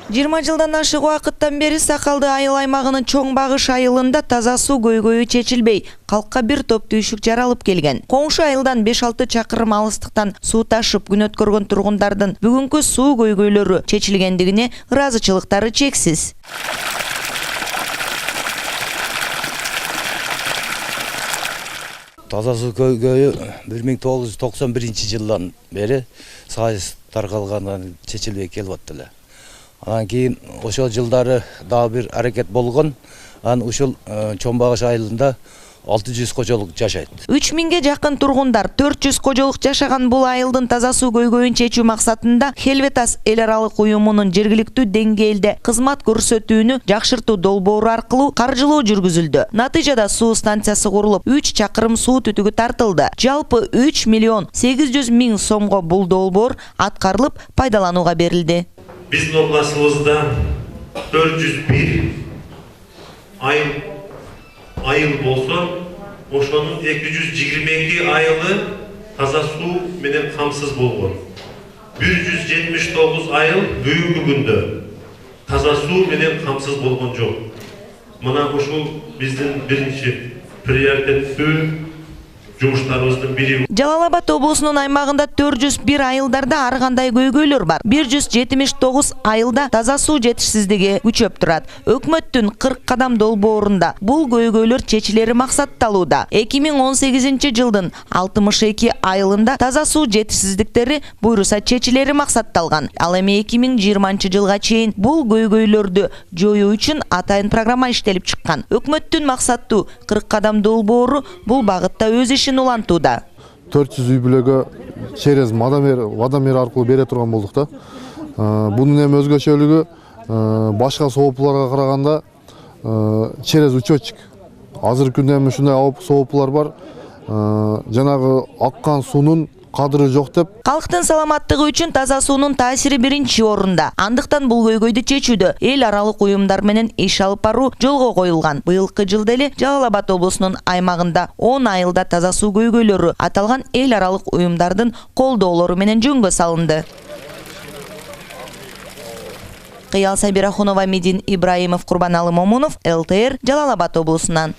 20 жылдан ашык убакыттан бери Сакалды айыл аймагынын чоң багыш айылында таза суу көйгөйү чечилбей, калкка бир топ түйшүк жаралып келген. Коңшу айылдан 5-6 чакырым алыстыктан суу ташып күн өткөргөн тургундардын бүгүнкү суу көйгөйлөрү чечилгендигине ыраазычылыктары чексиз. Таза суу көйгөйү 1991-жылдан бери сайыс таркалгандан чечилбей келип аттылар. Анан кийин ошол жылдары дагы бир аракет болгон. Анан ушул чоң багыш айылында 600 кожолук жашайт. 3000ге жакын тургундар 400 кожолук жашаган бул айылдын таза суу көйгөйүн чечүү максатында Хелветас эл аралык уюмунун жергиликтүү деңгээлде кызмат көрсөтүүнү жакшыртуу долбоору аркылуу каржылоо жүргүзүлдү. Натыйжада суу станциясы курулуп, 3 чакырым суу түтүгү тартылды. Жалпы 3 миллион 800 миң сомго бул долбоор аткарылып, пайдаланууга берилди. Биздин областыбызда 401 айыл болсо, ошонун 222 айылы таза суу менен камсыз болгон. 179 айыл бүгүнкү күндө таза суу менен камсыз болгон жок. Мына ушул биздин биринчи приоритеттүү жумуштарыбыздын бири. Жалал Абад облусунун аймагында 401 айылдарда ар кандай көйгөйлөр бар. 179 айылда таза суу жетишсиздиги күчөп турат. Өкмөттүн 40 кадам долбоорунда бул көйгөйлөр чечилери максатталууда. 2018 жылдын 62 айылында таза суу жетишсиздиктери буйруса чечилери максатталган. Ал эми 2020 жылга чейин бул көйгөйлөрдү жоюу үчүн атайын программа иштелип чыккан. Өкмөттүн максаттуу 40 кадам долбоору бул багытта өз ишин улантууда. 400 үй бүлөгө через водомер аркылуу бере турган болдук да. Бунун эми өзгөчөлүгү башка соопуларга караганда через учетчик. Азыркы күндө эми ушундай соопулар бар. Жанагы аккан суунун кадыры жок деп. Калктын саламаттыгы үчүн таза суунун таасири биринчи орунда. Андыктан бул көйгөйдү чечүүдө эл аралык уюмдар менен иш алып баруу жолго коюлган. Быйылкы жылда эле Жалал Абад облусунун аймагында 10 айылда таза суу көйгөйлөрү аталган эл аралык уюмдардын колдоолору менен жөнгө салынды. Кыял Сабирахунова, Медин Ибраимов, Курбаналы Момунов, ЛТР, Жалал Абад облусунан.